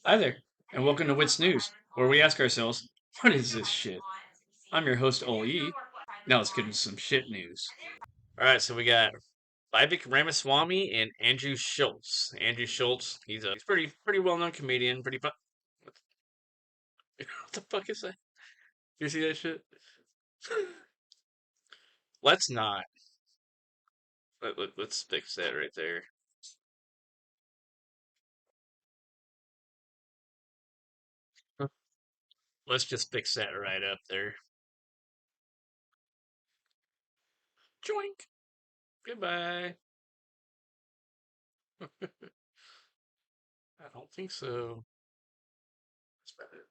Hi there, and welcome to Wits News, where we ask ourselves, what is this shit? I'm your host, Oli. Now let's get into some shit news. Alright, so we got Vivek Ramaswamy and Andrew Schultz. Andrew Schultz, he's pretty well known comedian, pretty fun. What the fuck is that? You see that shit? Let's not. Let's fix that right there. Let's just fix that right up there. Joink. Goodbye. I don't think so. That's better.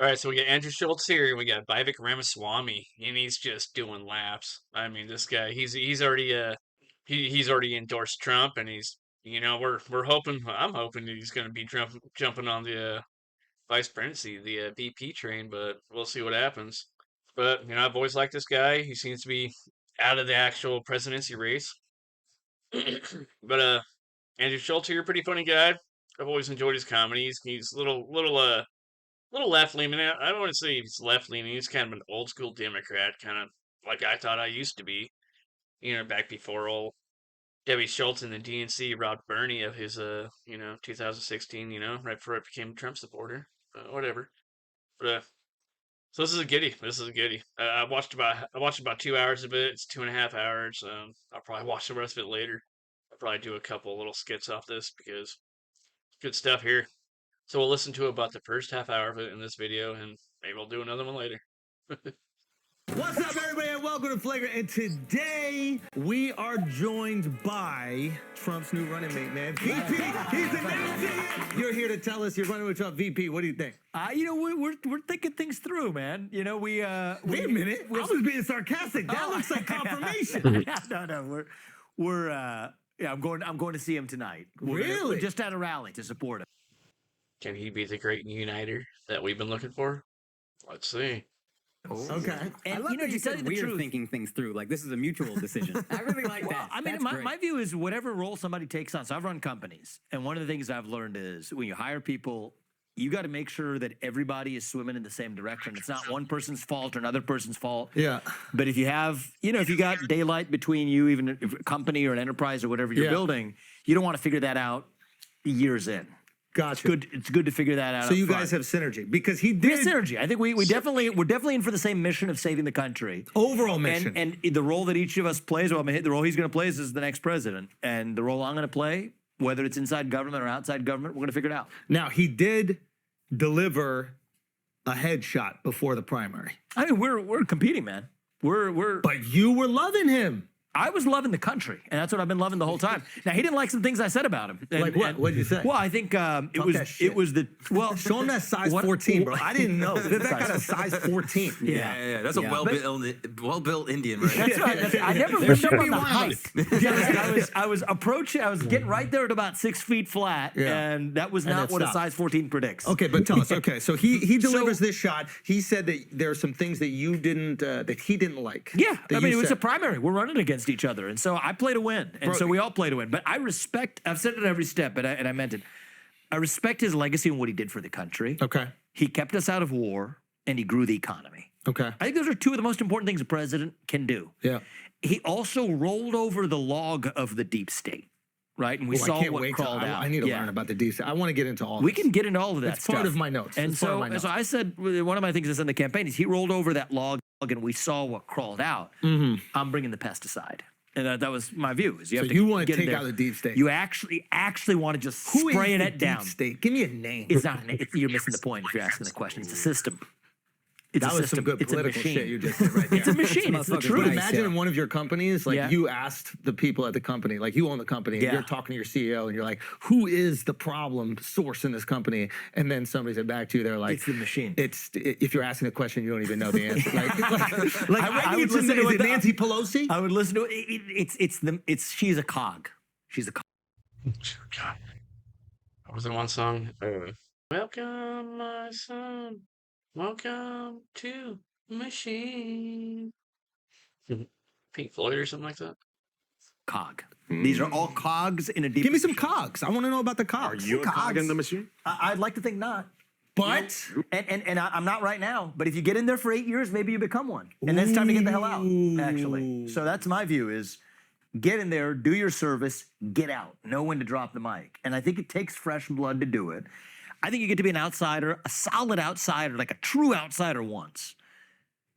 All right, so we got Andrew Schultz here, and we got Vivek Ramaswamy, and he's just doing laps. I mean, this guy, he's already he's already endorsed Trump, and we're hoping, I'm hoping that he's going to be jumping on the vice presidency, the VP train, but we'll see what happens. But I've always liked this guy. He seems to be out of the actual presidency race. But Andrew Schultz here, pretty funny guy. I've always enjoyed his comedies. He's little left leaning. I don't want to say he's left leaning. He's kind of an old school Democrat, kind of like I thought I used to be. Back before old Debbie Schultz and the DNC robbed Bernie of his 2016. Right before I became a Trump supporter. Whatever. But so this is a giddy. This is a giddy. I watched about 2 hours of it. It's 2.5 hours. I'll probably watch the rest of it later. I'll probably do a couple little skits off this because good stuff here. So we'll listen to about the first half hour of it in this video, and maybe we'll do another one later. What's up, everybody, and welcome to Flagrant. And today we are joined by Trump's new running mate, man. VP, he's announcing it. You're here to tell us you're running with Trump. VP, what do you think? We're thinking things through, man. Wait a minute. I was being sarcastic. That looks like confirmation. No. I'm going to see him tonight. Really? We're just at a rally to support him. Can he be the great uniter that we've been looking for? Let's see. Okay. And I love you know, that you you tell said you the we're truth. thinking things through. Like this is a mutual decision. I really like that. I mean, That's my, great. my view is whatever role somebody takes on. So I've run companies, and one of the things I've learned is when you hire people, you got to make sure that everybody is swimming in the same direction. It's not one person's fault or another person's fault. Yeah. But if you have, if you got daylight between you, even if a company or an enterprise or whatever you're building, you don't want to figure that out years in. Gotcha. It's good to figure that out. So you guys have synergy because he We have did synergy. I think we're definitely in for the same mission of saving the country. overall mission. And the role that each of us plays, the role he's going to play is the next president, and the role I'm going to play, whether it's inside government or outside government, we're going to figure it out. Now he did deliver a headshot before the primary, I mean, we're competing, man. We're. but you were loving him. I was loving the country, and that's what I've been loving the whole time. Now he didn't like some things I said about him. Like what? What'd you say? Well, I think it Talk was that shit. Show him that size 14, bro. I didn't know. That got a size 14. Yeah. That's a well-built Indian, right? That's right. I never lived up on the height. I was getting right there at about 6 feet flat, and that was not that what a stopped. size 14 predicts. Okay, but tell us. Okay, so he delivers this shot. He said that there are some things that you didn't, that he didn't like. Yeah, that I mean, you it was said. a primary. We're running against each other, and so I play to win, and so we all play to win. But I respect. I've said it every step, and I meant it. I respect his legacy and what he did for the country. Okay. He kept us out of war, and he grew the economy. Okay. I think those are two of the most important things a president can do. Yeah. He also rolled over the log of the deep state, right? And we I saw can't what wait crawled out. I need to learn about the DC. I want to get into all. We this. can get into all of that It's stuff. part of my notes. And It's part of my notes. so I said, one of my things is in the campaign is he rolled over that log and we saw what crawled out. Mm-hmm. I'm bringing the pesticide. And that was my view. Is you have So to you want to get in take there. out the deep state? You actually want to just Who is spraying the it down. Deep state? Give me a name. It's not. You're missing the point if you're asking the question. It's a system. It's That a was system. some good It's a political machine. shit you just did right there. It's a machine. It's the Motherfucker's truth. nice. Imagine in one of your companies, like Yeah. you asked the people at the company, like you own the company, and Yeah. you're talking to your CEO, and you're like, "Who is the problem source in this company?" And then somebody said back to you, they're like, It's the machine. If you're asking a question, you don't even know the answer. I would need to listen know, to is it. it Nancy Pelosi? I would listen to it. She's a cog. She's a cog. God. What was the one song? Welcome, my son. Welcome to the machine. Pink Floyd or something like that. cog. These are all cogs in a deep. Give me some cogs. I want to know about the cogs. Are you a cog in the machine? I'd like to think not. But And I'm not right now. But if you get in there for 8 years, maybe you become one. And then it's time to get the hell out, actually. So that's my view is get in there, do your service, get out. Know when to drop the mic. And I think it takes fresh blood to do it. I think you get to be an outsider, a solid outsider, like a true outsider once.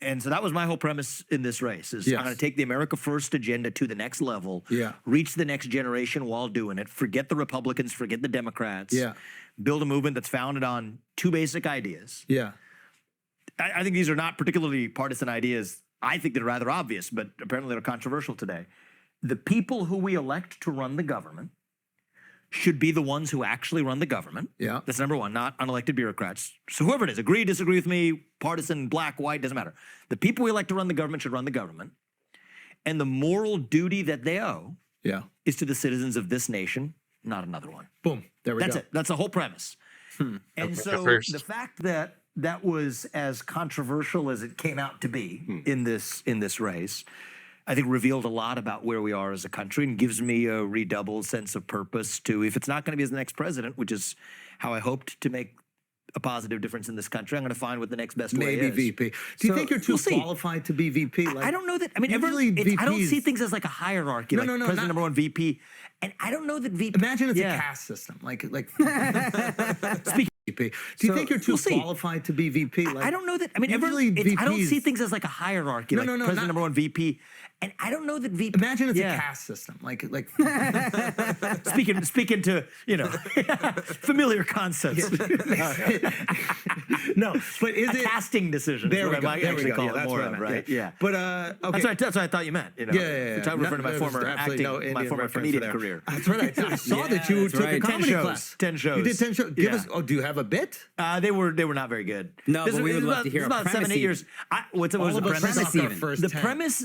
And so that was my whole premise in this race is I'm going to take the America First agenda to the next level, reach the next generation while doing it, forget the Republicans, forget the Democrats, build a movement that's founded on two basic ideas. I think these are not particularly partisan ideas. I think they're rather obvious, but apparently they're controversial today. The people who we elect to run the government should be the ones who actually run the government. That's number one, not unelected bureaucrats. So whoever it is, agree, disagree with me, partisan, black, white, doesn't matter. The people we elect to run the government should run the government. And the moral duty that they owe is to the citizens of this nation, not another one. boom, there we go. That's it. That's the whole premise. And so the fact that that was as controversial as it came out to be in this race, I think revealed a lot about where we are as a country and gives me a redoubled sense of purpose to, if it's not going to be as the next president, which is how I hoped to make a positive difference in this country, I'm going to find what the next best way is. Maybe VP. Do you think you're too qualified to be VP? I don't know that. I mean, usually I don't VPs see things as like a hierarchy. Like president number one, VP. And I don't know that VP. Imagine it's a caste system. Like Speaking VP. Do you think you're too qualified to be VP? I don't know that. I mean, usually I don't see things as like a hierarchy. Like president number one, VP. And I don't know that VP. Imagine it's a caste system. Like speaking to familiar concepts. No, but is a it casting decision? There we go. There we go. Yeah, that's what I meant. Right? Yeah. But okay. That's what I thought you meant. You know, Yeah. I'm referring to my former acting, my former comedian career. That's right. I saw that you took a comedy class. 10 shows. You did 10 shows. Give us. Oh, do you have a bit? They were not very good. No, but we would love to hear a premise. About 7-8 years. What was the premise? The premise.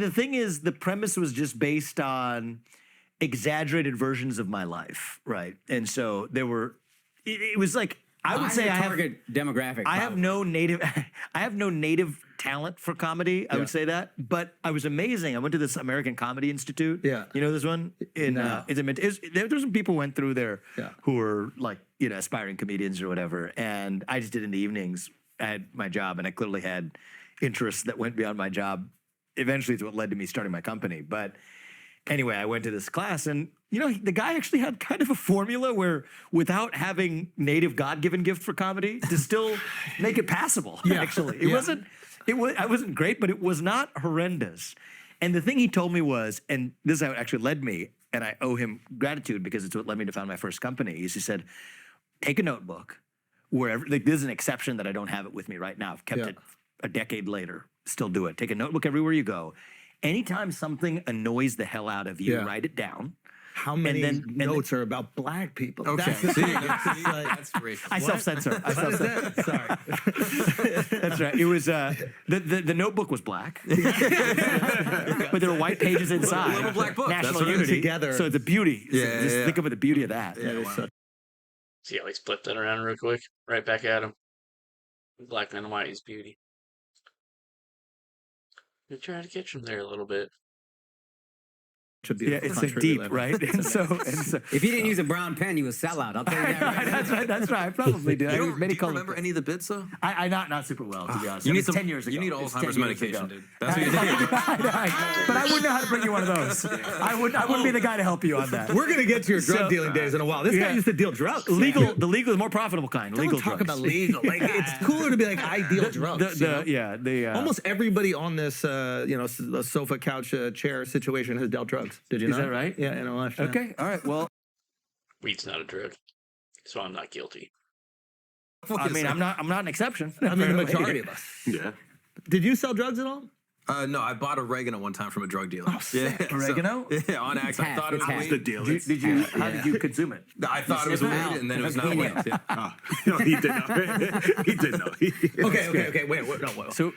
The thing is, the premise was just based on exaggerated versions of my life, right? And so there were. It was like I would say I have target demographic. I have no native talent for comedy. I would say that, but I was amazing. I went to this American Comedy Institute. Yeah, you know this one. There's some people went through there who were like aspiring comedians or whatever, and I just did in the evenings. I had my job, and I clearly had interests that went beyond my job. Eventually, it's what led to me starting my company. But anyway, I went to this class, and the guy actually had kind of a formula where, without having native God-given gift for comedy, to still make it passable. Actually, it wasn't. I wasn't great, but it was not horrendous. And the thing he told me was, and this is how it actually led me, and I owe him gratitude because it's what led me to found my first company. He said, take a notebook, wherever. Like, this is an exception that I don't have it with me right now. I've kept it a decade later. Still do it. Take a notebook everywhere you go. Anytime something annoys the hell out of you, write it down. How many notes are about black people? Okay, that's racist. I self-censor. Sorry. That's right. It was the notebook was black, but there were white pages inside. Little black book. National unity together. So it's a beauty. Just think of it, the beauty of that. See how he flipped that around real quick? Right back at him. Black man and white is beauty. We try to catch him there a little bit. It's like deep, right? And so, if he didn't use a brown pen, he was sellout. I'll tell you that. That's right. I probably do. Do you remember any of the bits though? I not super well, to be honest. You need 10 years ago. You need Alzheimer's medication, dude. That's what you need. But I wouldn't know how to bring you one of those. I wouldn't be the guy to help you on that. We're gonna get to your drug dealing days in a while. This guy used to deal drugs. The legal, the more profitable kind. Don't legal talk drugs. about legal. Like it's cooler to be like I deal drugs. Almost everybody on this, the sofa, couch, chair situation has dealt drugs. Did you know? Is that right? Yeah, in a lifetime. Okay, all right. Well, Weed's not a drug, so I'm not guilty. I mean, I'm not an exception. I mean, the majority of us. Yeah. Did you sell drugs at all? No, I bought oregano one time from a drug dealer. Oh, oregano? On accident. I thought it was weed. The deal. How did you consume it? I thought it was weed, and then it was not weed. No, he did not. He did not. Okay. Wait.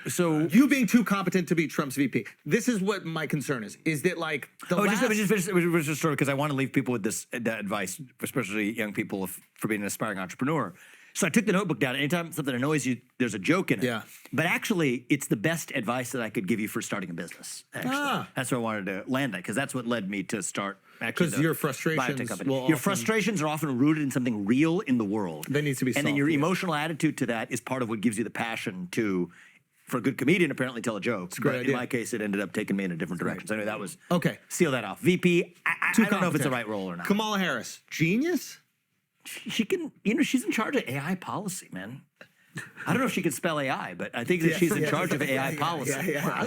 So you being too competent to be Trump's VP. This is what my concern is. Is that like the last... Let me just finish the story because I want to leave people with this advice, especially young people for being an aspiring entrepreneur. So I took the notebook down. Anytime something annoys you, there's a joke in it. Yeah. But actually, it's the best advice that I could give you for starting a business. Actually, that's where I wanted to land that because that's what led me to start. Because your frustrations your frustrations are often rooted in something real in the world. They need to be and then solved, your yeah. emotional attitude to that is part of what gives you the passion to, for a good comedian, apparently tell a joke. great But idea. in my case, it ended up taking me in a different direction. So anyway, that was Okay. Seal that off. VP. I don't know if it's the right role or not. Kamala Harris, genius? She can, she's in charge of AI policy, man. I don't know if she can spell AI, but I think that she's in charge of AI policy.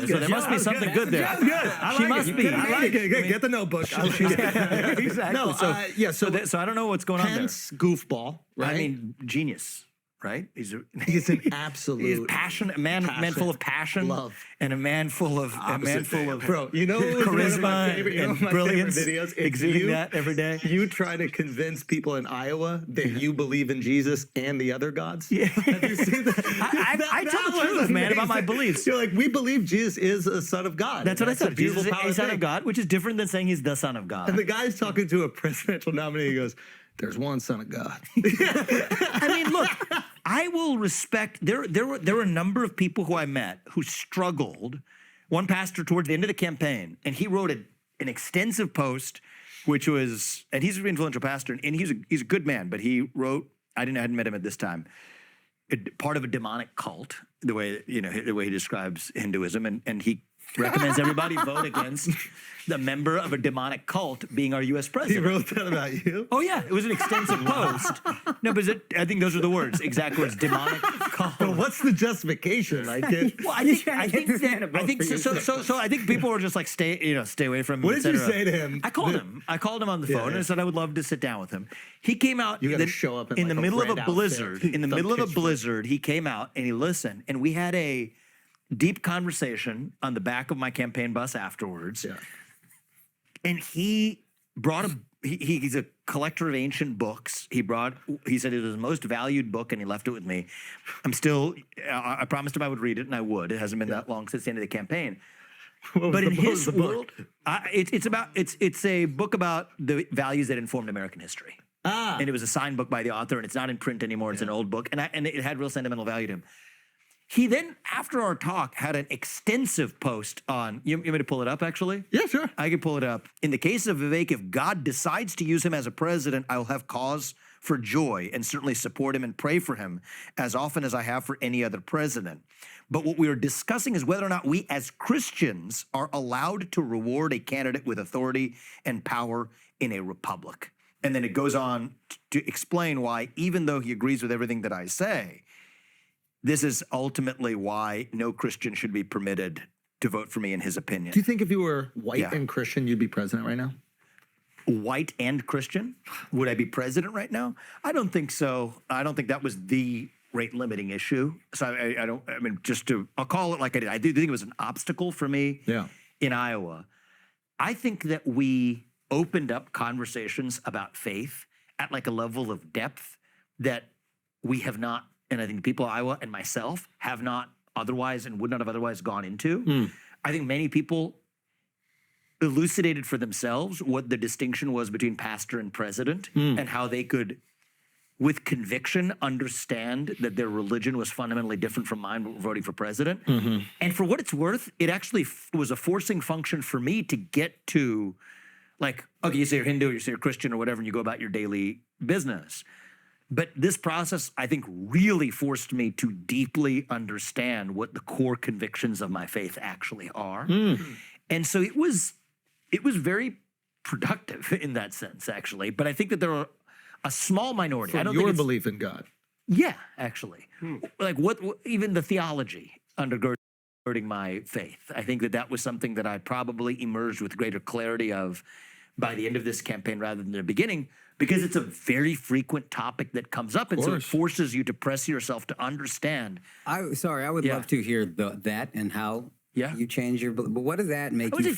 So there must be something good there. She must be. I like it. Get the notebook. Exactly. No, So I don't know what's going on there. Pence, goofball, right? I mean, genius, right? He's an absolute. He's passionate, man full of passion, love, and a man full of bro. You know what was one of my favorite, and my brilliance, favorite videos? exuding that every day. You try to convince people in Iowa that you believe in Jesus and the other gods. Yeah. Have you seen that? I tell the truth, man, about my beliefs. You're like, we believe Jesus is a son of God. That's what I said. Jesus is powerful a son thing. of God, which is different than saying he's the son of God. And the guy's talking to a presidential nominee. He goes, "There's one son of God." I mean, look, I will respect. There were a number of people who I met who struggled. One pastor towards the end of the campaign, and he wrote an extensive post, which was, and he's an influential pastor, and he's a good man, but he wrote. I hadn't met him at this time. Part of a demonic cult, the way he describes Hinduism, and he recommends everybody vote against the member of a demonic cult being our U.S. He president. wrote that about you? Oh yeah, it was an extensive post. No, but I think those are the words, exact words, demonic cult. But what's the justification? Like, Well, I think people were just like stay away from him. what did you etc. say to him? I called him. I called him on the phone and I said I would love to sit down with him. He came out. You gotta show up in like the a middle of a red blizzard. outfit. In the Don't middle of a pitch blizzard, he came out and he listened, and we had a deep conversation on the back of my campaign bus afterwards. Yeah. And he brought he's a collector of ancient books. He said it was his most valued book, and he left it with me. I promised him I would read it, and I would. It hasn't been that long since the end of the campaign. But in his world, it's a book about the values that informed American history. And it was a signed book by the author, and it's not in print anymore. It's an old book, and it had real sentimental value to him. He then, after our talk, had an extensive post on. You want me to pull it up, actually? Yeah, sure. I can pull it up. In the case of Vivek, if God decides to use him as a president, I will have cause for joy and certainly support him and pray for him as often as I have for any other president. But what we are discussing is whether or not we as Christians are allowed to reward a candidate with authority and power in a republic. And then it goes on to explain why, even though he agrees with everything that I say, this is ultimately why no Christian should be permitted to vote for me, in his opinion. Do you think if you were white and Christian, you'd be president right now? White and Christian? Would I be president right now? I don't think so. I don't think that was the rate limiting issue. So I'll call it like I did. I do think it was an obstacle for me in Iowa. I think that we opened up conversations about faith at like a level of depth that we have not, and I think the people of Iowa and myself have not otherwise and would not have otherwise gone into. I think many people elucidated for themselves what the distinction was between pastor and president and how they could, with conviction, understand that their religion was fundamentally different from mine voting for president. And for what it's worth, it actually was a forcing function for me to get to, like, okay, you say you're Hindu, or you say you're Christian or whatever, and you go about your daily business. But this process, I think, really forced me to deeply understand what the core convictions of my faith actually are. And so it was very productive in that sense, actually. But I think that there are a small minority. For I don't your think belief in God. Yeah, actually. Like what even the theology undergirding my faith. I think that was something that I probably emerged with greater clarity of by the end of this campaign rather than the beginning, because it's a very frequent topic that comes up, and so it forces you to press yourself to understand. I would love to hear that and how you change your. But what does that make you?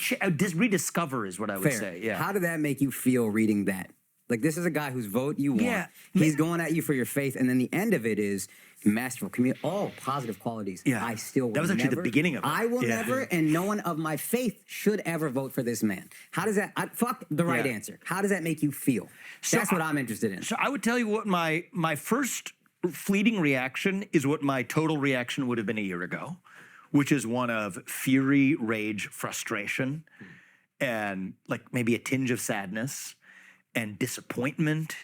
Rediscover is what I would say. Yeah. How did that make you feel reading that? Like, this is a guy whose vote you want. Yeah. He's going at you for your faith, and then the end of it is masterful, all positive qualities. Yeah. I still will That was actually the beginning of it. I will never, and no one of my faith should ever vote for this man. How does that, fuck the right answer. How does that make you feel? That's what I'm interested in. So I would tell you what my first fleeting reaction is what my total reaction would have been a year ago, which is one of fury, rage, frustration, and like maybe a tinge of sadness and disappointment.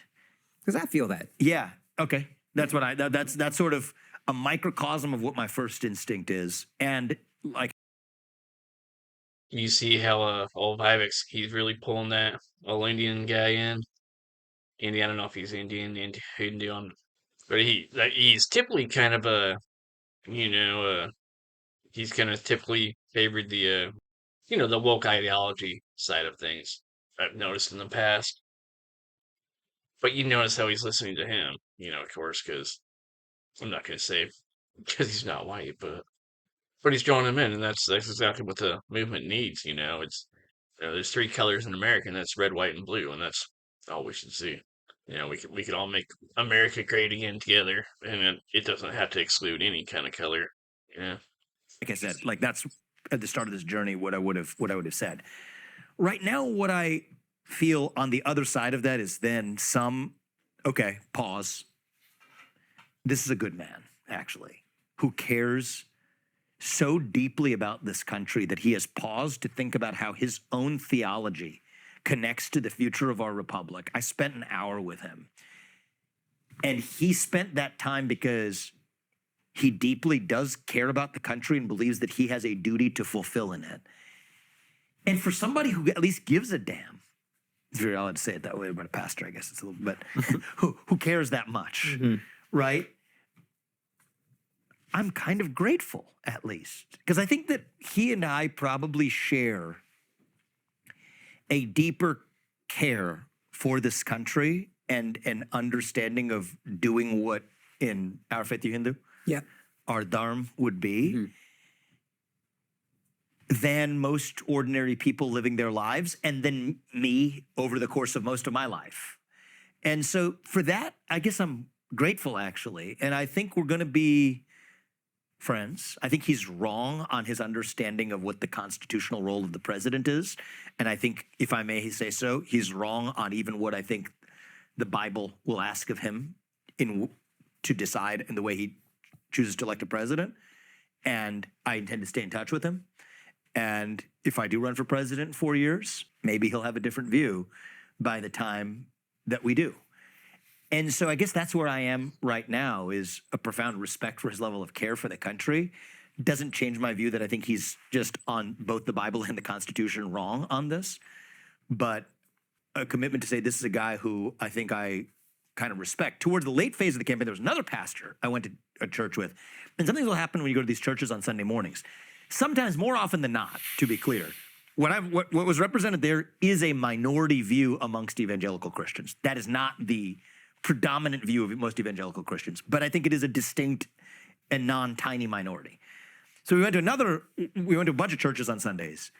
Because I feel that. Yeah. Okay. That's what that's sort of a microcosm of what my first instinct is. And like, You see how old Vivek's he's really pulling that old Indian guy in. Indian, I don't know if he's Indian, but he's typically kind of you know, he's kind of typically favored the woke ideology side of things. I've noticed in the past. But you notice how he's listening to him, of course, because I'm not going to say because he's not white, but he's drawing him in, and that's exactly what the movement needs. It's there's three colors in America, and that's red, white, and blue, and that's all we should see. We could all make America great again together, and it doesn't have to exclude any kind of color. Yeah. like I said, like that's at the start of this journey what I would have said. Right now, what I feel on the other side of that is then okay, pause. This is a good man, actually, who cares so deeply about this country that he has paused to think about how his own theology connects to the future of our republic. I spent an hour with him, and he spent that time because he deeply does care about the country and believes that he has a duty to fulfill in it. And for somebody who at least gives a damn, it's very odd to say it that way about a pastor, I guess it's a little bit, who cares that much, right? I'm kind of grateful, at least, because I think that he and I probably share a deeper care for this country and an understanding of doing what in our faith Hindu, our dharma would be, than most ordinary people living their lives, and then me over the course of most of my life. And so for that, I guess I'm grateful, actually. And I think we're going to be friends. I think he's wrong on his understanding of what the constitutional role of the president is. And I think, if I may say so, he's wrong on even what I think the Bible will ask of him to decide in the way he chooses to elect a president. And I intend to stay in touch with him. And if I do run for president in 4 years, maybe he'll have a different view by the time that we do. And so I guess that's where I am right now, is a profound respect for his level of care for the country. Doesn't change my view that I think he's just on both the Bible and the Constitution wrong on this. But a commitment to say this is a guy who I think I kind of respect. Toward the late phase of the campaign, there was another pastor I went to a church with. And something will happen when you go to these churches on Sunday mornings. Sometimes, more often than not, to be clear, what was represented there is a minority view amongst evangelical Christians. That is not the predominant view of most evangelical Christians, but I think it is a distinct and non-tiny minority. So we went to a bunch of churches on Sundays,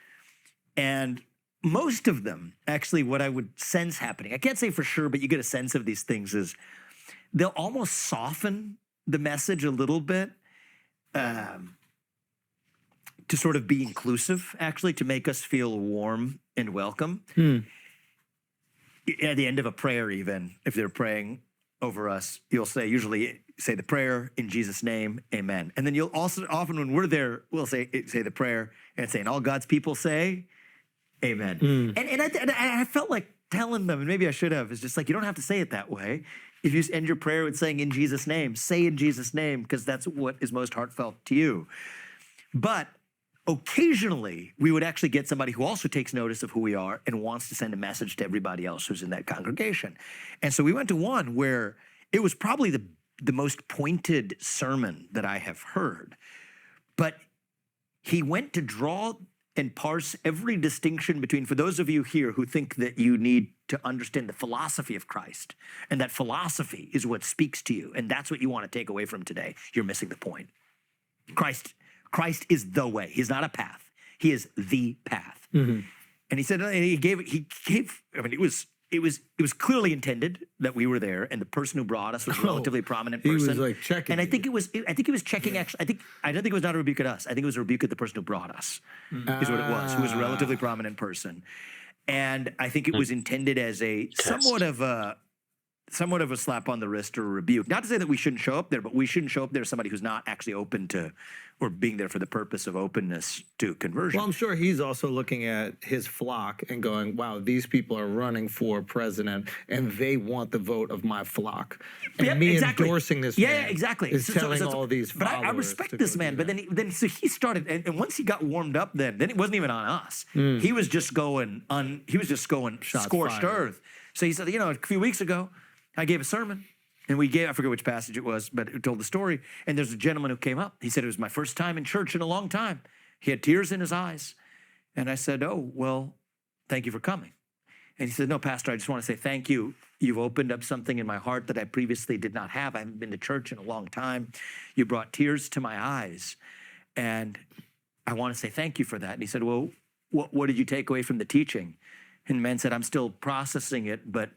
and most of them, actually, what I would sense happening, I can't say for sure, but you get a sense of these things, is they'll almost soften the message a little bit, to sort of be inclusive, actually, to make us feel warm and welcome. At the end of a prayer, even, if they're praying over us, you'll usually say the prayer in Jesus' name, amen. And then you'll also, often when we're there, we'll say the prayer and say, and all God's people say, amen. And I felt like telling them, and maybe I should have, it's just like, you don't have to say it that way. If you end your prayer with saying in Jesus' name, say in Jesus' name, because that's what is most heartfelt to you. But occasionally, we would actually get somebody who also takes notice of who we are and wants to send a message to everybody else who's in that congregation. And so we went to one where it was probably the most pointed sermon that I have heard. But he went to draw and parse every distinction between, for those of you here who think that you need to understand the philosophy of Christ, and that philosophy is what speaks to you, and that's what you want to take away from today, you're missing the point. Christ is the way. He's not a path. He is the path. And he said, he gave. I mean, it was clearly intended that we were there, and the person who brought us was a relatively prominent person. He was like checking. And I think he was checking. Actually, I don't think it was not a rebuke at us. I think it was a rebuke at the person who brought us. Is what it was. Who was a relatively prominent person, and I think it was intended as a somewhat of a somewhat of a slap on the wrist or a rebuke. Not to say that we shouldn't show up there, but we shouldn't show up there as somebody who's not actually open to or being there for the purpose of openness to conversion. Well, I'm sure he's also looking at his flock and going, wow, these people are running for president and they want the vote of my flock. And me endorsing this man exactly. is telling all these But I respect this man. But then he started, and once he got warmed up, then it wasn't even on us. He was just going Shots scorched fired. earth. So he said, a few weeks ago, I gave a sermon. And I forget which passage it was, but it told the story. And there's a gentleman who came up. He said, it was my first time in church in a long time. He had tears in his eyes. And I said, oh, well, thank you for coming. And he said, no, Pastor, I just want to say thank you. You've opened up something in my heart that I previously did not have. I haven't been to church in a long time. You brought tears to my eyes. And I want to say thank you for that. And he said, well, what did you take away from the teaching? And the man said, I'm still processing it, but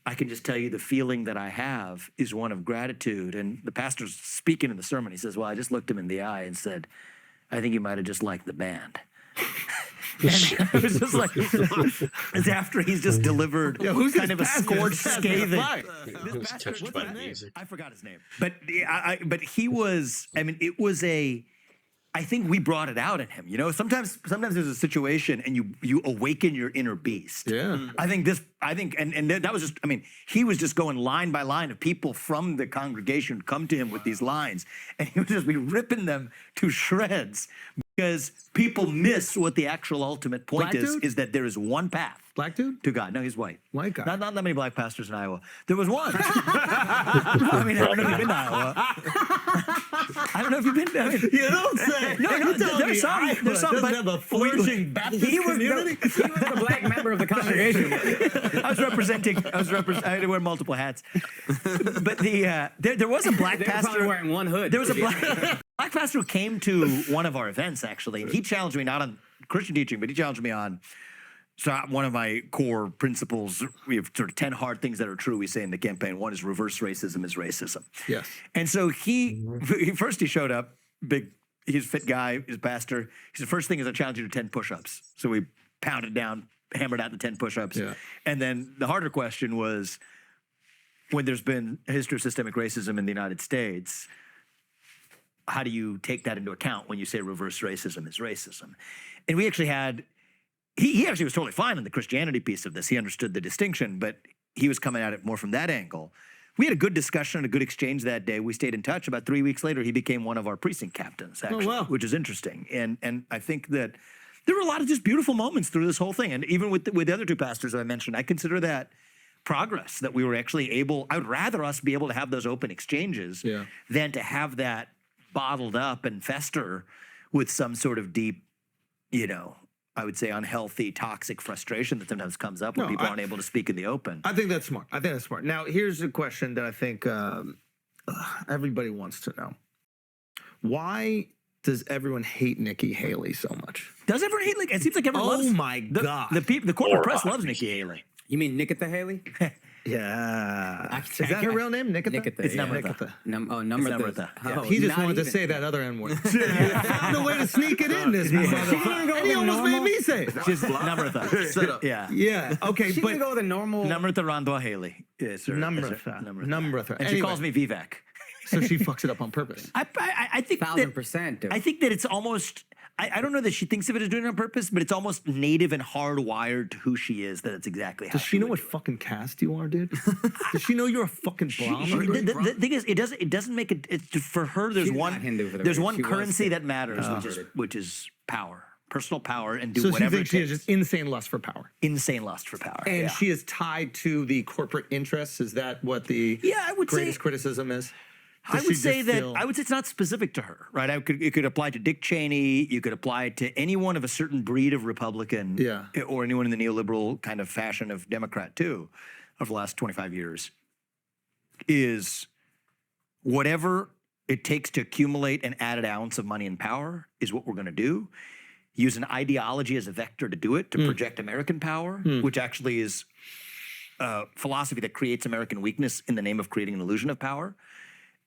I can just tell you the feeling that I have is one of gratitude. And the pastor's speaking in the sermon. He says, well, I just looked him in the eye and said, I think you might have just liked the band. And it was just like, it's after he's just delivered kind of a scorched, scathing. He was touched by the music. I forgot his name. But but he was, it was I think we brought it out in him. Sometimes there's a situation and you awaken your inner beast. Yeah. I think that was just, he was just going line by line of people from the congregation come to him with these lines, and he would just be ripping them to shreds because people miss what the actual ultimate point is that there is one path. Black dude? To God. No, he's white. White guy. Not that many black pastors in Iowa. There was one. I don't know if you've been to Iowa. I don't know if you've been to You don't say. No, there's some. There's some, but have a flourishing Baptist community. He was the black member of the congregation. I had to wear multiple hats. But there was a black They were pastor probably wearing one hood. There was a black pastor who came to one of our events, actually, and he challenged me not on Christian teaching, but he challenged me on one of my core principles. We have sort of 10 hard things that are true, we say in the campaign. One is reverse racism is racism. Yes. And so he showed up, he's a fit guy, he's a pastor. He said, first thing is I challenge you to 10 push-ups. So we pounded down, hammered out the 10 push-ups. Yeah. And then the harder question was, when there's been a history of systemic racism in the United States, how do you take that into account when you say reverse racism is racism? And we actually had, he actually was totally fine on the Christianity piece of this. He understood the distinction, but he was coming at it more from that angle. We had a good discussion and a good exchange that day. We stayed in touch. About 3 weeks later, he became one of our precinct captains, actually, which is interesting. And I think that there were a lot of just beautiful moments through this whole thing. And even with the other two pastors I mentioned, I consider that progress, that we were actually able, I would rather us be able to have those open exchanges than to have that bottled up and fester with some sort of deep, I would say unhealthy, toxic frustration that sometimes comes up when people aren't able to speak in the open. I think that's smart. Now, here's a question that I think everybody wants to know. Why does everyone hate Nikki Haley so much? Does everyone hate Nikki? It seems like everyone loves. Oh my God. The corporate press loves Nikki Haley. You mean Nikita Haley? Yeah. Is that her real name? Nikita? It's Namrata. Namrata. Yeah. He just wanted to say that other N-word. Found a way to sneak it in, this motherfucker. And he almost made me say it. She's Namrata. Set up. Yeah. Yeah. Okay, She but can go with a normal. Namrata Randwa Haley. Yes, sir. Namrata. And she calls me Vivek. So she fucks it up on purpose. I think 1,000%. Dude. I think that it's almost. I don't know that she thinks of it as doing it on purpose, but it's almost native and hardwired to who she is. That it's exactly how. Does she know what fucking caste you are, dude? Does she know you're a fucking Brahmin? The thing is, it doesn't make it. It's for her. There's She's one. not Hindu for the There's record. one She was currency that matters, converted. which is power, personal power, and do So she whatever thinks it she takes. has just insane lust for power. Insane lust for power. And yeah. she is tied to the corporate interests. Is that what the I would greatest say. criticism is? I would say that it's not specific to her, right? It could apply to Dick Cheney. You could apply it to anyone of a certain breed of Republican, or anyone in the neoliberal kind of fashion of Democrat too, of the last 25 years. Is whatever it takes to accumulate an added ounce of money and power is what we're going to do. Use an ideology as a vector to do it, to project American power, which actually is a philosophy that creates American weakness in the name of creating an illusion of power.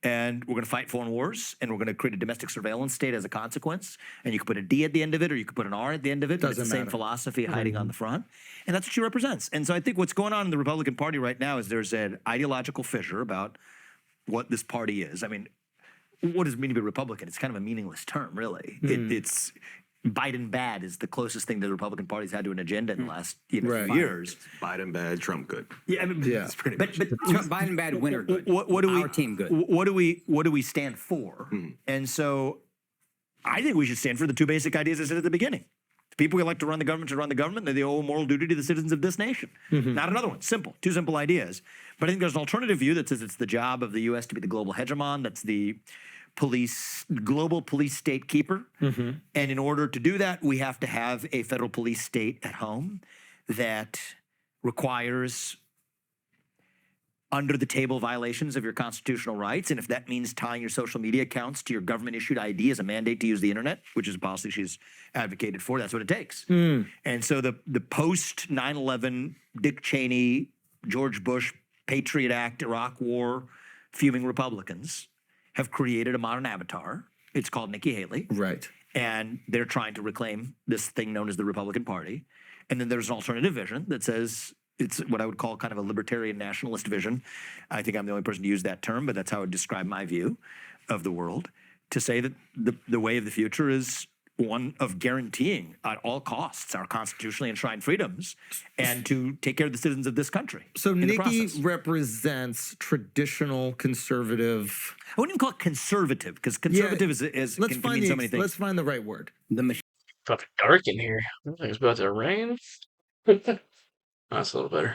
and we're going to fight foreign wars, and we're going to create a domestic surveillance state as a consequence. And you could put a D at the end of it, or you could put an R at the end of it. But it's the same philosophy hiding on the front. And that's what she represents. And so I think what's going on in the Republican Party right now is there's an ideological fissure about what this party is. I mean, what does it mean to be Republican? It's kind of a meaningless term, really. It's Biden bad is the closest thing the Republican Party's had to an agenda in the last few years. Biden bad, Trump good. Yeah, I mean, It's pretty much. but Biden bad, winner good. what do we? Our team good. What do we stand for? And so, I think we should stand for the two basic ideas I said at the beginning. The people who elect to run the government should run the government. They owe a moral duty to the citizens of this nation. Not another one. Simple. Two simple ideas. But I think there's an alternative view that says it's the job of the U.S. to be the global hegemon. That's the global police state keeper. And in order to do that, we have to have a federal police state at home that requires under the table violations of your constitutional rights. And if that means tying your social media accounts to your government issued ID as a mandate to use the internet, which is a policy she's advocated for, that's what it takes. And so the post 9/11 Dick Cheney, George Bush, Patriot Act, Iraq War, fuming Republicans have created a modern avatar. It's called Nikki Haley. Right. And they're trying to reclaim this thing known as the Republican Party. And then there's an alternative vision that says it's what I would call kind of a libertarian nationalist vision. I think I'm the only person to use that term, but that's how I would describe my view of the world, to say that the way of the future is one of guaranteeing at all costs our constitutionally enshrined freedoms and to take care of the citizens of this country. So in the Nikki process. represents traditional conservative. I wouldn't even call it conservative, because conservative can mean so many things. Let's find the right word. The machine. Fucking dark in here. I think it's about to rain. That's a little better.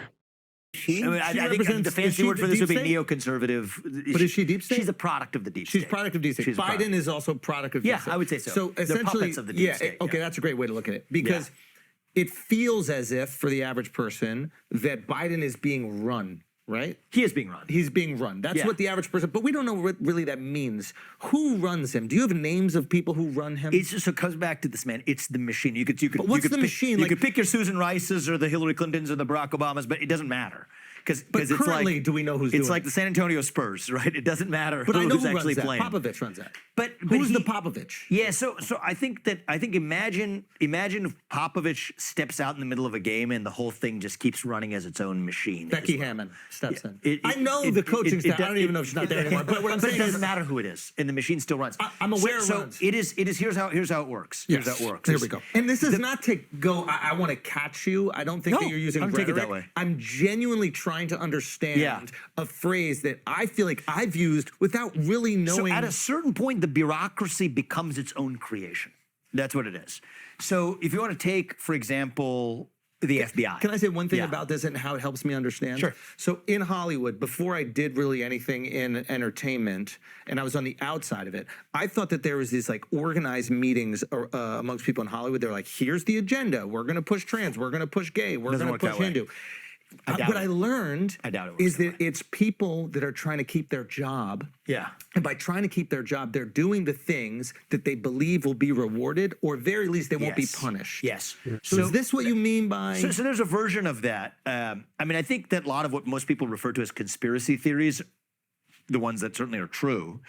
I mean, I think represents- the is fancy she word for this would be deep state? neoconservative. But is she deep state? She's a product of the deep state. She's product of deep state. She's a product. Biden is also product of deep Yeah, state. I would say so. So They're essentially, puppets of the deep yeah, state, okay, yeah. that's a great way to look at it, because it feels as if, for the average person, that Biden is being run, right? He is being run. He's being run. That's Yeah. what the average person, but we don't know what really that means. Who runs him? Do you have names of people who run him? It's just, it comes back to this, man. It's the machine. You could But what's you could the pick, machine? You Like- could pick your Susan Rices or the Hillary Clintons or the Barack Obamas, but it doesn't matter. Because But it's currently, like, do we know who's it's doing like it? the San Antonio Spurs, right? It doesn't matter But I know who's who actually runs that. playing. Popovich runs that. But Who's the he- Popovich? Yeah, so I think imagine if Popovich steps out in the middle of a game and the whole thing just keeps running as its own machine. Becky Is what- Hammond steps in. It- I know it- the coaching it- staff. it- I don't even know if she's not there anymore. But what I'm but saying it doesn't is, matter who it is, and the machine still runs. I'm aware it so runs. it is. Here's how it works. Here's how it works. There we go. And this is not to go, I want to catch you. I don't think No, that you're using I don't take it rhetoric. that way. I'm genuinely trying to understand Yeah. a phrase that I feel like I've used without really knowing. So at a certain point, the bureaucracy becomes its own creation. That's what it is. So if you want to take, for example, the FBI. Can I say one thing Yeah. about this and how it helps me understand? Sure. So in Hollywood, before I did really anything in entertainment, and I was on the outside of it, I thought that there was these like organized meetings amongst people in Hollywood. They're like, here's the agenda. We're going to push trans. We're going to push gay. We're Doesn't going to work push that way. Hindu. doubt What it. I learned I doubt it works is that that it's people that are trying to keep their job. Yeah. And by trying to keep their job, they're doing the things that they believe will be rewarded, or very least they won't be Yes. punished. Yes. So is this what you mean by? So there's a version of that. I mean, I think that a lot of what most people refer to as conspiracy theories, the ones that certainly are true,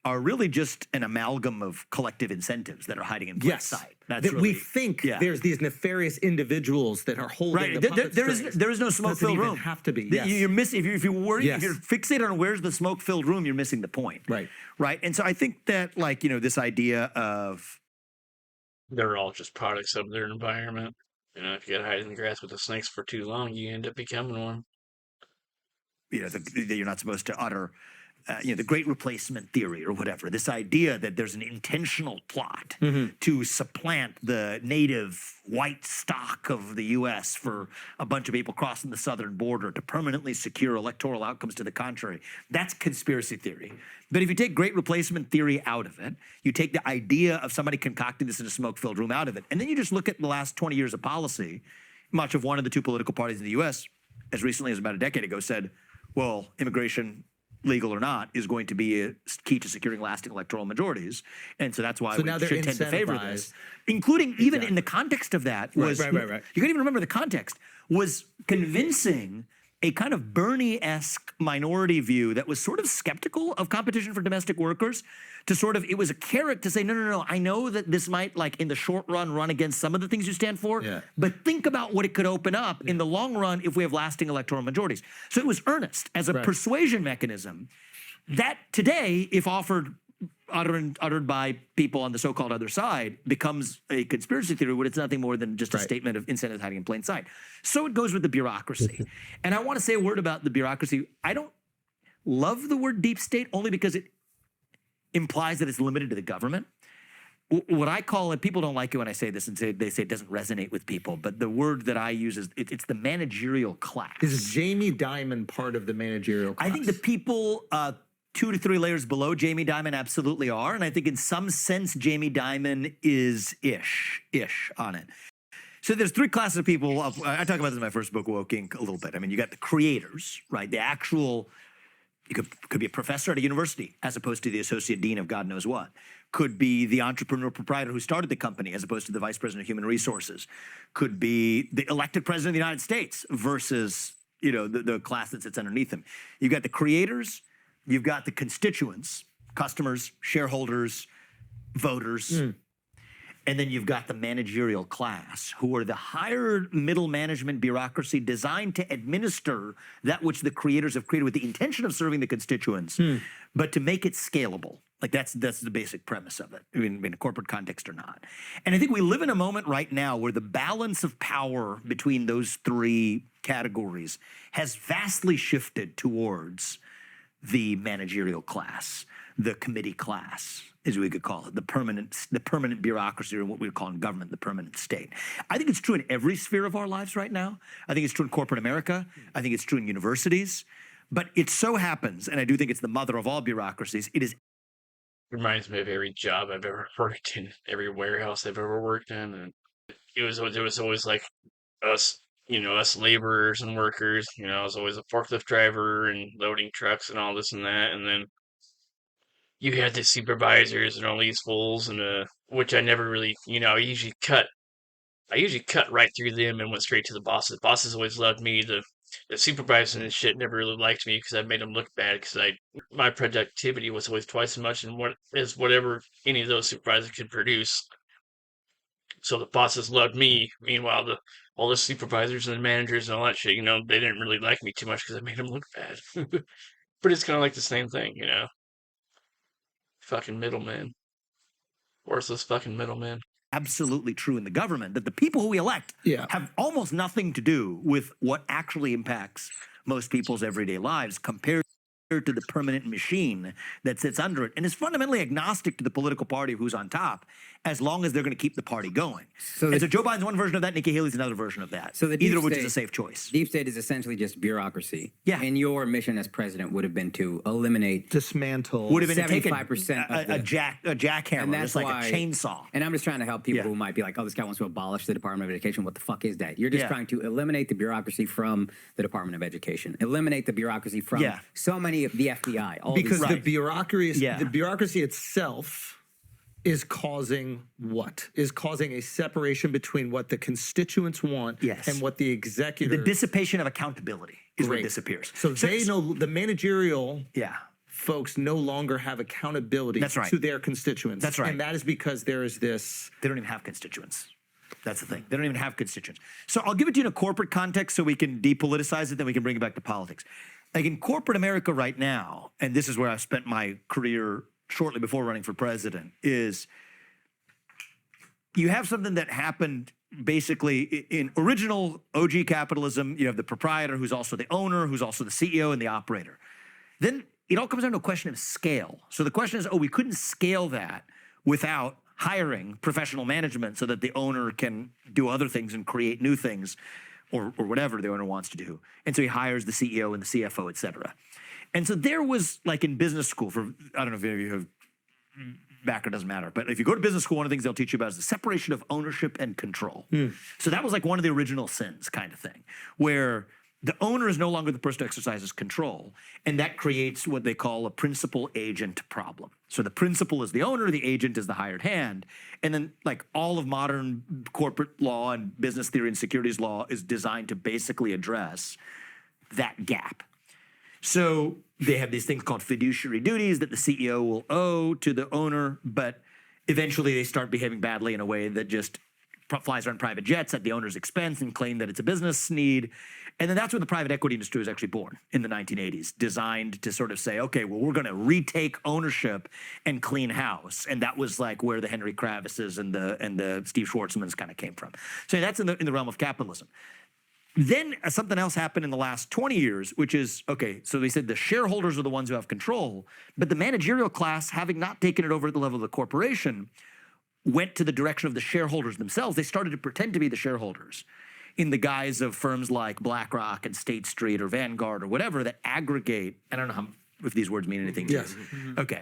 are really just an amalgam of collective incentives that are hiding in plain Yes, sight. That's that we really, think yeah. there's these nefarious individuals that are holding Right. the puppet There is strings. there is no Doesn't smoke-filled even room. have to be. Yes. You're missing if you're worried Yes. if you're fixated on where's the smoke-filled room, you're missing the point. Right. Right. And so I think that this idea of They're all just products of their environment. If you get hide in the grass with the snakes for too long, you end up becoming one. that you're not supposed to utter. The great replacement theory or whatever, this idea that there's an intentional plot to supplant the native white stock of the U.S. for a bunch of people crossing the southern border to permanently secure electoral outcomes to the contrary. That's conspiracy theory. But if you take great replacement theory out of it, you take the idea of somebody concocting this in a smoke-filled room out of it, and then you just look at the last 20 years of policy, much of one of the two political parties in the U.S., as recently as about a decade ago, said, well, immigration, legal or not, is going to be a key to securing lasting electoral majorities. And so that's why So we now they're should tend to favor incentivized. this. Including even in the context of that was, right. you can't even remember the context, was convincing a kind of Bernie-esque minority view that was sort of skeptical of competition for domestic workers, to sort of, it was a carrot to say, no, I know that this might, like, in the short run against some of the things you stand for, but think about what it could open up in the long run if we have lasting electoral majorities. So it was earnest as a persuasion mechanism that today, if uttered by people on the so-called other side, becomes a conspiracy theory when it's nothing more than just a statement of incentives hiding in plain sight. So it goes with the bureaucracy. And I want to say a word about the bureaucracy. I don't love the word deep state only because it implies that it's limited to the government. What I call it, people don't like it when I say this and they say it doesn't resonate with people, but the word that I use is it's the managerial class. Is Jamie Dimon part of the managerial class? I think the people 2 to 3 layers below Jamie Dimon absolutely are, and I think in some sense Jamie Dimon is ish on it. So there's 3 classes of people. I talk about this in my first book, Woking, a little bit. I mean, you got the creators, right? The actual, you could be a professor at a university as opposed to the associate dean of God knows what. Could be the entrepreneur proprietor who started the company as opposed to the vice president of human resources. Could be the elected president of the United States versus, you know, the class that sits underneath him. You've got the creators, you've got the constituents, customers, shareholders, voters, and then you've got the managerial class, who are the higher middle management bureaucracy designed to administer that which the creators have created with the intention of serving the constituents, but to make it scalable. Like that's the basic premise of it, I mean, in a corporate context or not. And I think we live in a moment right now where the balance of power between those 3 categories has vastly shifted towards the managerial class, the committee class, as we could call it, the permanent bureaucracy, or what we would call in government, the permanent state. I think it's true in every sphere of our lives right now. I think it's true in corporate America. I think it's true in universities. But it so happens, and I do think it's the mother of all bureaucracies, it is. Reminds me of every job I've ever worked in, every warehouse I've ever worked in, and it was always like us, you know, us laborers and workers. You know, I was always a forklift driver and loading trucks and all this and that, and then you had the supervisors and all these fools, and which I never really, you know, I usually cut right through them and went straight to the bosses. Bosses always loved me. The supervisors and shit never really liked me because I made them look bad because my productivity was always twice as much as whatever any of those supervisors could produce. So the bosses loved me. Meanwhile, all the supervisors and the managers and all that shit, you know, they didn't really like me too much because I made them look bad. But it's kind of like the same thing, you know. Fucking middlemen. Worthless fucking middlemen. Absolutely true in the government, that the people who we elect have almost nothing to do with what actually impacts most people's everyday lives compared to the permanent machine that sits under it and is fundamentally agnostic to the political party of who's on top, as long as they're going to keep the party going. So Joe Biden's one version of that, Nikki Haley's another version of that. So either of which is a safe choice. Deep state is essentially just bureaucracy. Yeah. And your mission as president would have been to eliminate, dismantle, would have been 75% a jackhammer, just like a chainsaw. And I'm just trying to help people who might be like, oh, this guy wants to abolish the Department of Education. What the fuck is that? You're just trying to eliminate the bureaucracy from the Department of Education, eliminate the bureaucracy from so many of the FBI. Because the bureaucracy itself is causing what? Is causing a separation between what the constituents want and what the executive. The dissipation of accountability is what disappears. So they know the managerial folks no longer have accountability to their constituents. That's right. And that is because there is this. They don't even have constituents. That's the thing. They don't even have constituents. So I'll give it to you in a corporate context so we can depoliticize it, then we can bring it back to politics. Like in corporate America right now, and this is where I've spent my career shortly before running for president, is you have something that happened basically in original OG capitalism. You have the proprietor who's also the owner, who's also the CEO and the operator. Then it all comes down to a question of scale. So the question is, we couldn't scale that without hiring professional management so that the owner can do other things and create new things, or whatever the owner wants to do. And so he hires the CEO and the CFO, et cetera. And so there was, like in business school, I don't know if any of you have background, doesn't matter, but if you go to business school, one of the things they'll teach you about is the separation of ownership and control. So that was like one of the original sins kind of thing, where the owner is no longer the person who exercises control, and that creates what they call a principal-agent problem. So the principal is the owner, the agent is the hired hand, and then like all of modern corporate law and business theory and securities law is designed to basically address that gap. So they have these things called fiduciary duties that the CEO will owe to the owner, but eventually they start behaving badly in a way that just flies around private jets at the owner's expense and claim that it's a business need. And then that's where the private equity industry was actually born in the 1980s, designed to sort of say, okay, well, we're going to retake ownership and clean house. And that was like where the Henry Kravises and the Steve Schwarzmans kind of came from. So that's in the realm of capitalism. Then something else happened in the last 20 years, which is, okay, so they said the shareholders are the ones who have control, but the managerial class, having not taken it over at the level of the corporation, went to the direction of the shareholders themselves. They started to pretend to be the shareholders in the guise of firms like BlackRock and State Street or Vanguard or whatever that aggregate, I don't know if these words mean anything to you. Okay.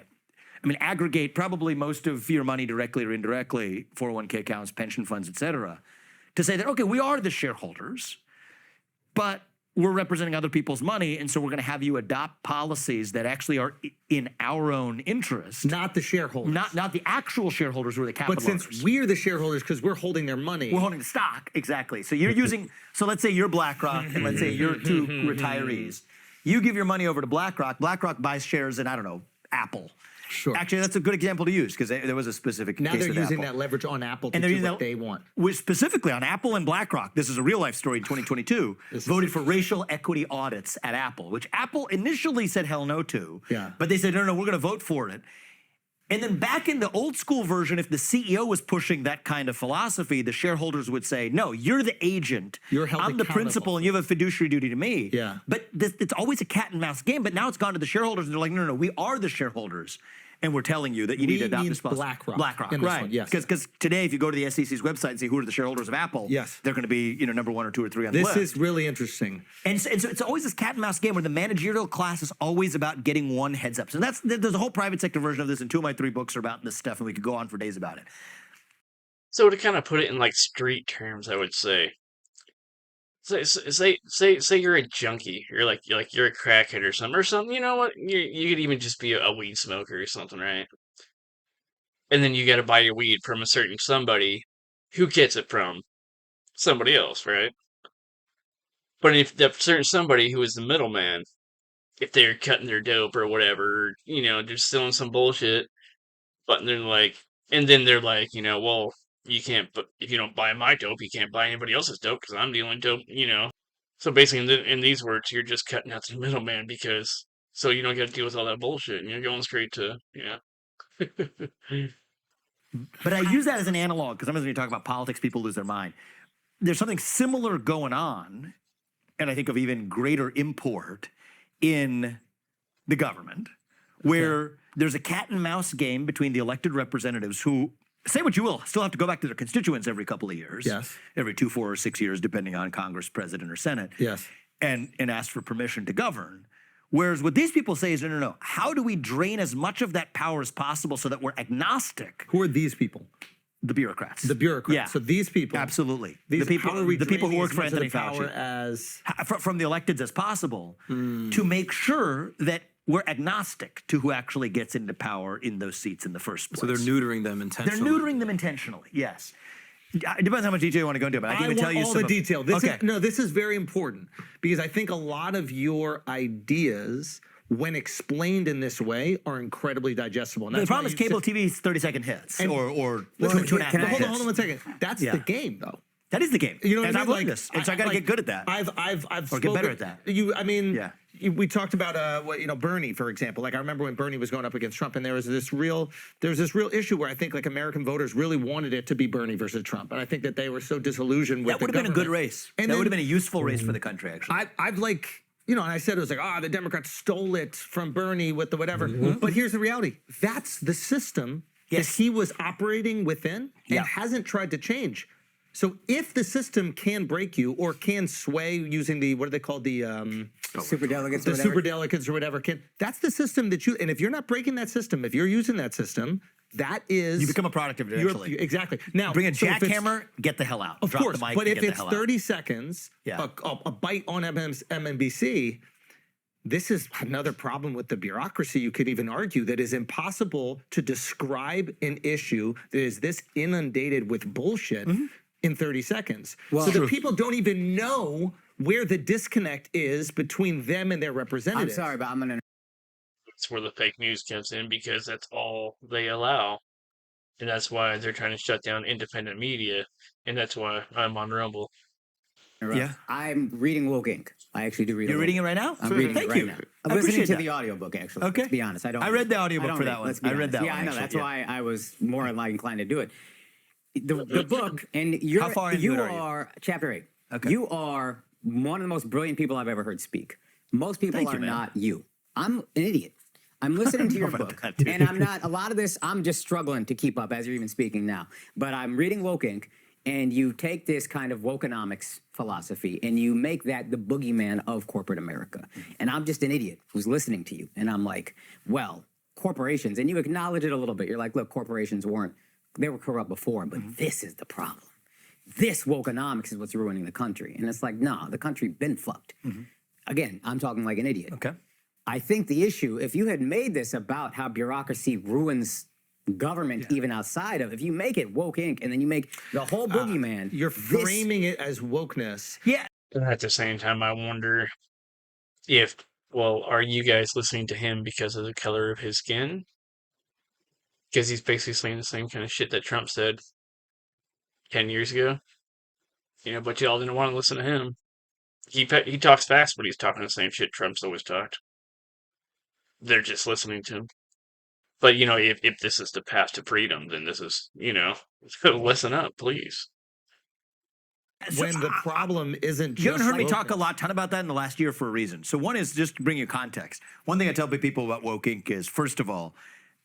I mean, aggregate probably most of your money directly or indirectly, 401k accounts, pension funds, et cetera, to say that, okay, we are the shareholders, but we're representing other people's money, and so we're going to have you adopt policies that actually are in our own interest. Not the shareholders. Not the actual shareholders who are the capital But since owners. we're the shareholders because we're holding their money. We're holding the stock, exactly. So you're using, so let's say you're BlackRock, and let's say you're two retirees. You give your money over to BlackRock. BlackRock buys shares in, I don't know, Apple. Sure. Actually, that's a good example to use because there was a specific Now case they're with using Apple. that leverage on Apple to And they're do using what they want. Specifically on Apple and BlackRock, this is a real life story in 2022, voted for racial equity audits at Apple, which Apple initially said hell no to. Yeah. But they said, no, we're going to vote for it. And then back in the old school version, if the CEO was pushing that kind of philosophy, the shareholders would say, no, you're the agent. You're held I'm the accountable. principal and you have a fiduciary duty to me. Yeah. But it's always a cat and mouse game. But now it's gone to the shareholders and they're like, no, we are the shareholders. And we're telling you that you need to adopt this policy. BlackRock in this right? one, yes. Because today, if you go to the SEC's website and see who are the shareholders of Apple, Yes. they're going to be number 1 or 2 or 3 on the This list. is really interesting. And so it's always this cat and mouse game where the managerial class is always about getting one heads up. So there's a whole private sector version of this, and 2 of my 3 books are about this stuff, and we could go on for days about it. So to kind of put it in like street terms, I would say, say you're a junkie, you're a crackhead or something. You know what? You could even just be a weed smoker or something, right? And then you got to buy your weed from a certain somebody who gets it from somebody else, right? But if that certain somebody who is the middleman, if they're cutting their dope or whatever, they're selling some bullshit, but they're like, and then they're like, well, you can't, but if you don't buy my dope, you can't buy anybody else's dope because I'm dealing dope, So basically, in these words, you're just cutting out the middleman so you don't got to deal with all that bullshit, and you're going straight to, But I use that as an analog because sometimes when you talk about politics, people lose their mind. There's something similar going on, and I think of even greater import in the government, where there's a cat and mouse game between the elected representatives who, say what you will, still have to go back to their constituents every couple of years. Yes. Every 2, 4, or 6 years, depending on Congress, President, or Senate. Yes. And ask for permission to govern. Whereas what these people say is, no. How do we drain as much of that power as possible so that we're agnostic? Who are these people? The bureaucrats. The bureaucrats. Yeah. So these people. Absolutely. These, the people, how are we the people who draining work as for much of Anthony the power Fauci. as From the electeds as possible to make sure that we're agnostic to who actually gets into power in those seats in the first place. So they're neutering them They're intentionally. neutering them intentionally, yes. It depends how much detail you want to go into, but I can even tell you all some the detail. This is very important because I think a lot of your ideas, when explained in this way, are incredibly digestible. And The that's problem why is you cable said- TV's 30-second hits And- or Well, 2.5 hold minute on hits. 1 second. That's Yeah. the game, though. That is the game. You know what and I I've mean? learned this, and so I got to get good at that. I've Or get better at that. We talked about Bernie, for example. Like I remember when Bernie was going up against Trump, and there was this real issue where I think like American voters really wanted it to be Bernie versus Trump, and I think that they were so disillusioned with That would have been a good race. And That would have been a useful race for the country, actually. I've like. And I said it was like, the Democrats stole it from Bernie with the whatever. But here's the reality. That's the system that he was operating within and hasn't tried to change. So if the system can break you or can sway using the, what are they called? The superdelegates. The superdelegates or whatever. That's the system that and if you're not breaking that system, if you're using that system, that is. You become a product of it eventually. Exactly. Now, bring a so if it's- jackhammer, get the hell out. Of Drop course, the mic but and if get it's the hell 30 seconds, Yeah. a bite on MSNBC, this is another problem with the bureaucracy. You could even argue that is impossible to describe an issue that is this inundated with bullshit in 30 seconds. Well, so True. the people don't even know where the disconnect is between them and their I'm representatives. sorry, but I'm gonna. That's where the fake news comes in because that's all they allow. And that's why they're trying to shut down independent media. And that's why I'm on Rumble. Yeah. I'm reading Woke Inc. I actually do read. You're reading it right now? I'm reading Thank it right you. now. I I'm listening appreciate to that. the audiobook, actually. Okay. Let's be honest. I read the audiobook don't for read, that one. let's be I read honest. that yeah, one, I know. actually, That's yeah. why I was more inclined to do it. The book, and you're How far into you it are are chapter 8. Okay. You are one of the most brilliant people I've ever heard speak. Most people Thank are you, man. not you. I'm an idiot. I'm listening to your about book, that, dude. and I'm not. A lot of this, I'm just struggling to keep up as you're even speaking now. But I'm reading Woke Inc., and you take this kind of wokeonomics philosophy and you make that the boogeyman of corporate America. And I'm just an idiot who's listening to you. And I'm like, well, corporations, and you acknowledge it a little bit. You're like, look, corporations they were corrupt before, but this is the problem. This wokeonomics is what's ruining the country. And it's like, no, the country been fucked. Again, I'm talking like an idiot. Okay. I think the issue, if you had made this about how bureaucracy ruins government, even outside of, if you make it Woke Inc. and then you make the whole boogeyman, You're framing it as wokeness. Yeah. At the same time, I wonder if, well, are you guys listening to him because of the color of his skin? Because he's basically saying the same kind of shit that Trump said 10 years ago. But y'all didn't want to listen to him. He talks fast, but he's talking the same shit Trump's always talked. They're just listening to him. But, if this is the path to freedom, then this is, listen up, please. When the problem isn't just You haven't heard me talk wokeness. a ton about that in the last year for a reason. So one is just to bring you context. One thing I tell people about Woke Inc. is, first of all,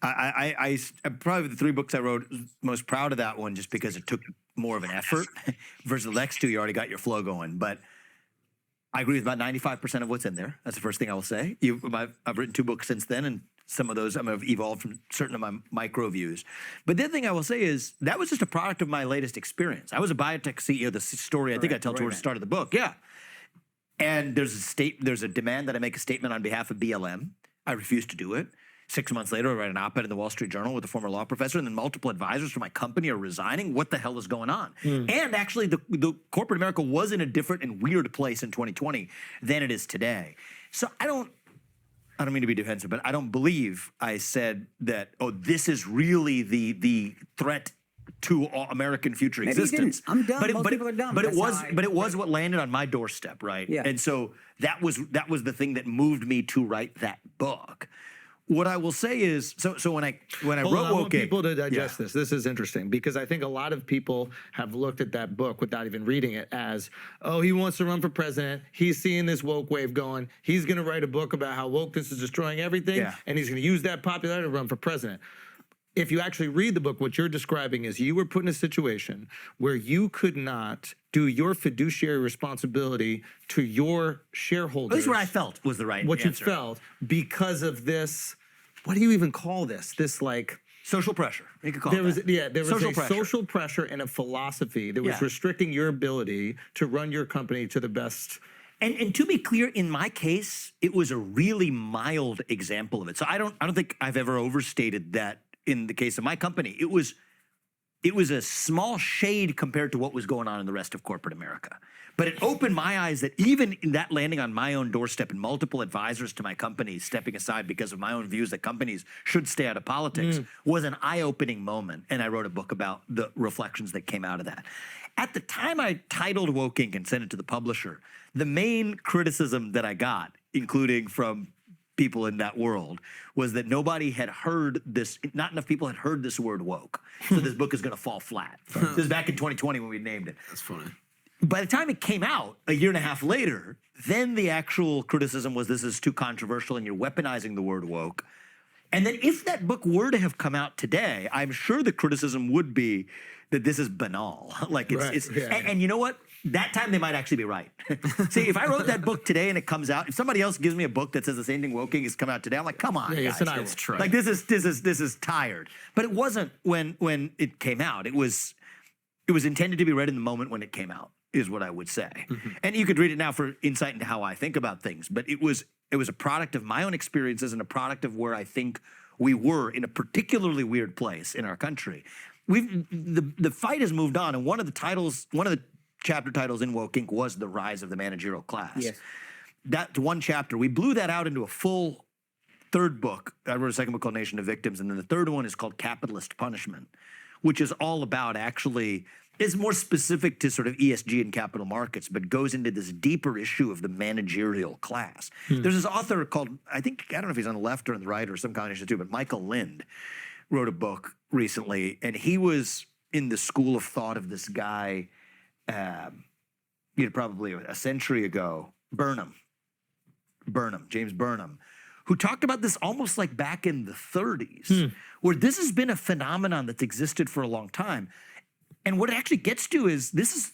I probably the 3 books I wrote, most proud of that one just because it took more of an effort versus the next 2, you already got your flow going. But I agree with about 95% of what's in there. That's the first thing I will say. I've written 2 books since then, and some of those have evolved from certain of my micro views. But the other thing I will say is that was just a product of my latest experience. I was a biotech CEO, the story I think I tell towards the start of the book. Yeah. And there's a demand that I make a statement on behalf of BLM. I refused to do it. 6 months later, I write an op-ed in the Wall Street Journal with a former law professor, and then multiple advisors from my company are resigning. What the hell is going on? And actually, the corporate America was in a different and weird place in 2020 than it is today. So I don't mean to be defensive, but I don't believe I said that, this is really the threat to American future Maybe you existence. didn't. I'm dumb. Most people are dumb. But it That's was how I- but it was what landed on my doorstep, right? Yeah. And so that was the thing that moved me to write that book. What I will say is, so when I Hold on, wrote I want Woke Inc. people to digest this. This is interesting because I think a lot of people have looked at that book without even reading it as, oh, he wants to run for president. He's seeing this woke wave going. He's going to write a book about how wokeness is destroying everything, and he's going to use that popularity to run for president. If you actually read the book, what you're describing is you were put in a situation where you could not do your fiduciary responsibility to your shareholders. At least what I felt was the right What answer. you felt because of this. What do you even call this? This like Social pressure. You could call there it was that. there was Social a pressure. social pressure and a philosophy that was Yeah. restricting your ability to run your company to the best. And to be clear, in my case, it was a really mild example of it. So I don't think I've ever overstated that in the case of my company. It was a small shade compared to what was going on in the rest of corporate America. But it opened my eyes that even in that landing on my own doorstep and multiple advisors to my company stepping aside because of my own views that companies should stay out of politics was an eye-opening moment. And I wrote a book about the reflections that came out of that. At the time I titled Woke Inc. and sent it to the publisher, the main criticism that I got, including from people in that world, was that nobody had heard this, not enough people had heard this word woke. So this book is going to fall flat. This was back in 2020 when we named it. That's funny. By the time it came out, a year and a half later, then the actual criticism was this is too controversial and you're weaponizing the word woke. And then if that book were to have come out today, I'm sure the criticism would be that this is banal. Like and you know what? That time they might actually be right. See, if I wrote that book today and it comes out, if somebody else gives me a book that says the same thing Woke Inc. has come out today, I'm like, come on, guys. It's true. Like this is tired. But it wasn't when it came out. It was intended to be read in the moment when it came out, is what I would say. And you could read it now for insight into how I think about things. But it was a product of my own experiences and a product of where I think we were in a particularly weird place in our country. The fight has moved on, and one of the chapter titles in Woke Inc. was The Rise of the Managerial Class. Yes. That one chapter, we blew that out into a full third book. I wrote a second book called Nation of Victims, and then the third one is called Capitalist Punishment, which is all about actually, is more specific to sort of ESG and capital markets, but goes into this deeper issue of the managerial class. There's this author called, I don't know if he's on the left or on the right or some combination too, but Michael Lind wrote a book recently, and he was in the school of thought of this guy, probably a century ago, James Burnham, who talked about this almost like back in the 30s, where this has been a phenomenon that's existed for a long time. And what it actually gets to is, this is,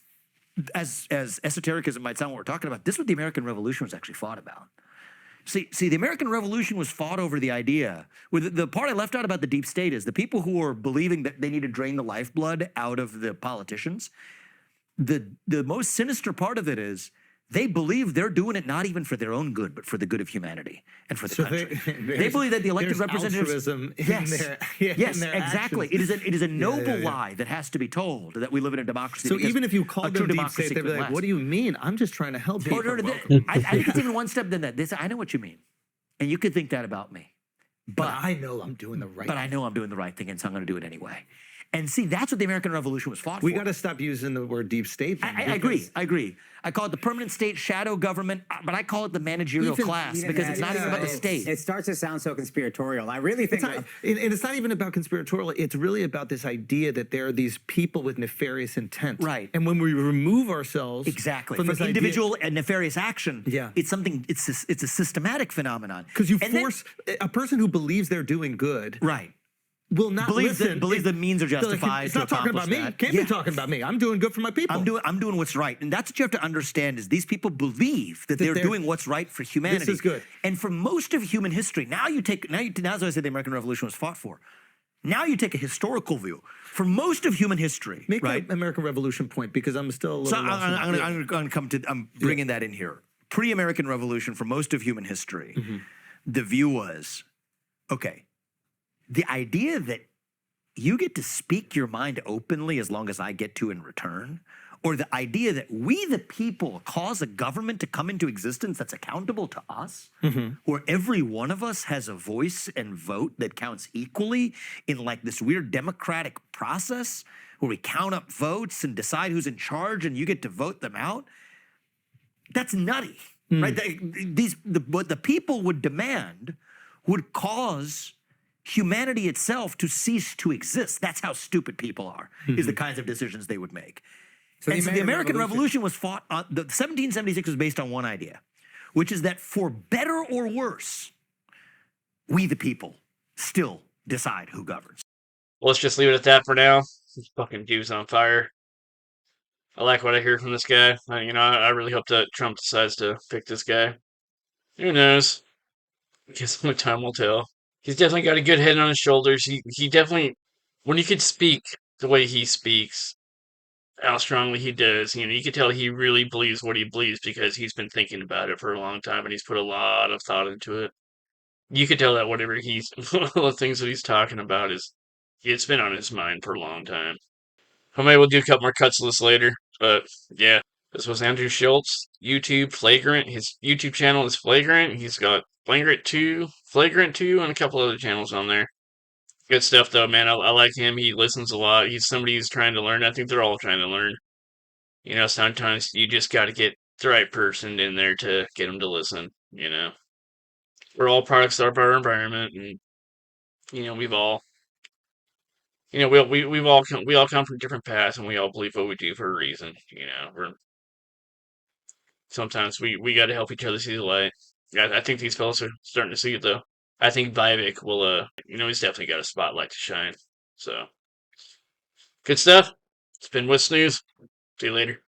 as esoteric as it might sound what we're talking about, this is what the American Revolution was actually fought about. See, the American Revolution was fought over the idea, the part I left out about the deep state is the people who are believing that they need to drain the lifeblood out of the politicians. The most sinister part of it is they believe they're doing it not even for their own good, but for the good of humanity and for the country. They believe that the elected representatives. Yes, exactly. It is a noble lie that has to be told that we live in a democracy. So even if you call them deep state, they'd be like, "What do you mean? I'm just trying to help people." I think it's even one step than that. I know what you mean, and you could think that about me, but I know I'm doing the right. But I know I'm doing the right thing, and so I'm going to do it anyway. And see, that's what the American Revolution was fought for. We got to stop using the word deep state. I agree. I call it the permanent state, shadow government, but I call it the managerial class because it's not even about the state. It starts to sound so conspiratorial. I really think... and it's not even about conspiratorial. It's really about this idea that there are these people with nefarious intent. Right. And when we remove ourselves... from individual and nefarious action, it's something, it's a systematic phenomenon. Because you force... a person who believes they're doing good... Right. Will not listen. Believe the means are justified. It's not talking about me. Can't be talking about me. I'm doing good for my people. I'm doing what's right, and that's what you have to understand. Is these people believe that they're doing what's right for humanity. This is good. And for most of human history, now as I said, the American Revolution was fought for. Now you take a historical view. For most of human history, make that American Revolution point because I'm still a little. So I'm going to come to. I'm bringing that in here. Pre-American Revolution, for most of human history, the view was, okay. The idea that you get to speak your mind openly as long as I get to in return, or the idea that we, the people, cause a government to come into existence that's accountable to us, where every one of us has a voice and vote that counts equally in like this weird democratic process where we count up votes and decide who's in charge and you get to vote them out, that's nutty, right? What the people would demand would cause humanity itself to cease to exist. That's how stupid people are, is the kinds of decisions they would make. So the American Revolution was fought on, the 1776 was based on one idea, which is that for better or worse, we the people still decide who governs. Well, let's just leave it at that for now. This fucking dude's on fire. I like what I hear from this guy. I really hope that Trump decides to pick this guy. Who knows? I guess only time will tell. He's definitely got a good head on his shoulders. He definitely, when you could speak the way he speaks, how strongly he does, you could tell he really believes what he believes because he's been thinking about it for a long time and he's put a lot of thought into it. You could tell that whatever the things that he's talking about it's been on his mind for a long time. Maybe we'll do a couple more cuts of this later, but yeah. This was Andrew Shulz, YouTube, Flagrant. His YouTube channel is Flagrant. He's got Flagrant 2, and a couple other channels on there. Good stuff, though, man. I like him. He listens a lot. He's somebody who's trying to learn. I think they're all trying to learn. Sometimes you just got to get the right person in there to get them to listen, We're all products of our environment, and, we've all... we all come from different paths, and we all believe what we do for a reason. Sometimes we got to help each other see the light. I think these fellas are starting to see it, though. I think Vivek will, he's definitely got a spotlight to shine. So, good stuff. It's been W.I.T.S News. See you later.